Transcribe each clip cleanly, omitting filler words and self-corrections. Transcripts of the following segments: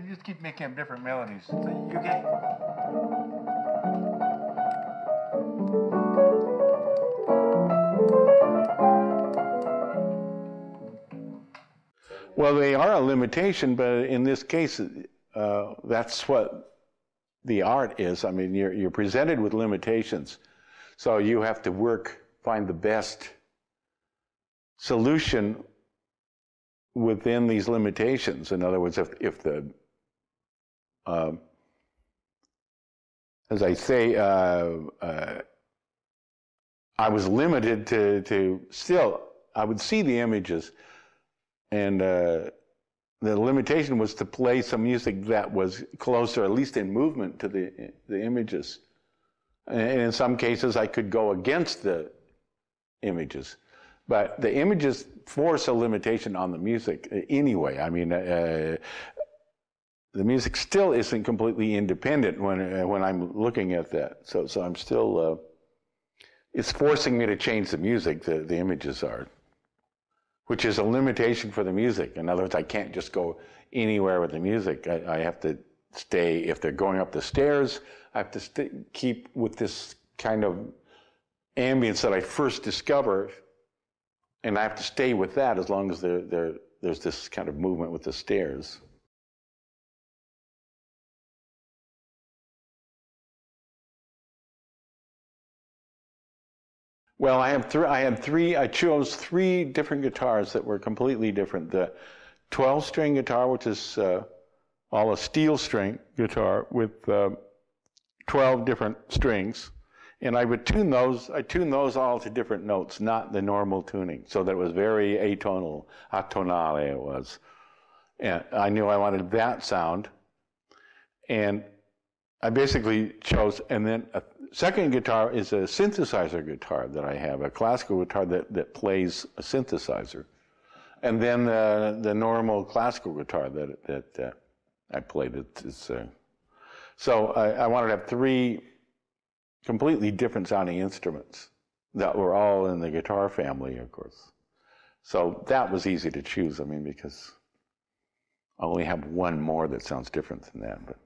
you just keep making up different melodies. So you get... Well, they are a limitation, but in this case, that's what the art is. I mean, you're presented with limitations, so you have to find the best solution within these limitations. In other words, if the as I say, I was limited to still, I would see the images, and the limitation was to play some music that was closer, at least in movement, to the images. And in some cases, I could go against the images. But the images force a limitation on the music anyway. I mean, the music still isn't completely independent when I'm looking at that. So I'm still, it's forcing me to change the music, the images are, which is a limitation for the music. In other words, I can't just go anywhere with the music. I have to stay, if they're going up the stairs, I have to keep with this kind of ambience that I first discover, and I have to stay with that as long as there's this kind of movement with the stairs. Well, I chose three different guitars that were completely different. The 12-string guitar, which is all a steel string guitar with 12 different strings. And I tuned those all to different notes, not the normal tuning, so that it was very atonal, atonale it was. And I knew I wanted that sound. And I basically chose, and then a second guitar is a synthesizer guitar that I have, a classical guitar that plays a synthesizer. And then the normal classical guitar that I played. So I wanted to have three completely different sounding instruments that were all in the guitar family, of course. So that was easy to choose, I mean, because I only have one more that sounds different than that. But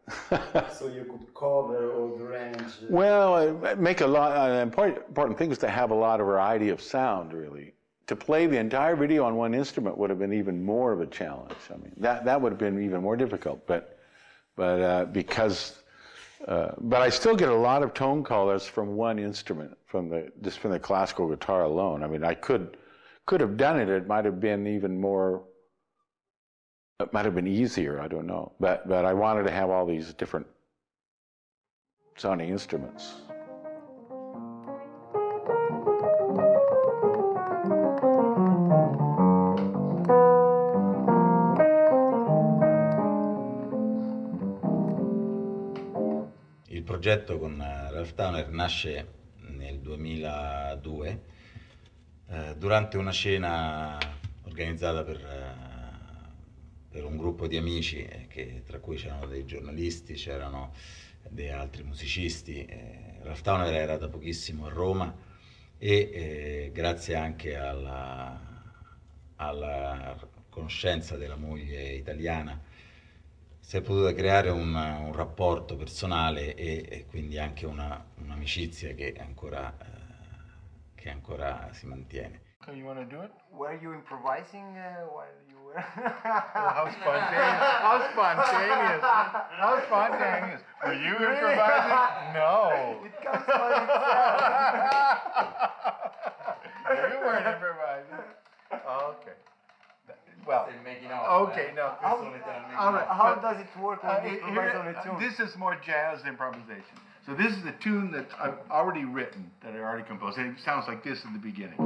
So you could cover all the range? Well, make a lot. An important thing is to have a lot of variety of sound, really. To play the entire video on one instrument would have been even more of a challenge. I mean, that would have been even more difficult. But I still get a lot of tone colors from one instrument, from the classical guitar alone. I mean, I could have done it. It might have been even more. It might have been easier. I don't know. But I wanted to have all these different sounding instruments. Il progetto con Ralph Towner nasce nel 2002 durante una cena organizzata per un gruppo di amici, tra cui c'erano dei giornalisti, c'erano dei altri musicisti. Ralph Towner era da pochissimo a Roma e grazie anche alla conoscenza della moglie italiana si è potuta creare un rapporto personale e quindi anche un'amicizia che ancora si mantiene. You want to do it? Were you improvising while you were... How spontaneous. How spontaneous. How spontaneous. Were you improvising? No. It comes by itself. You weren't improvising. Okay. Well, okay, no. All right. How does it work when you improvise on a tune? This is more jazz improvisation. So this is the tune that I've already written, that I already composed. It sounds like this in the beginning.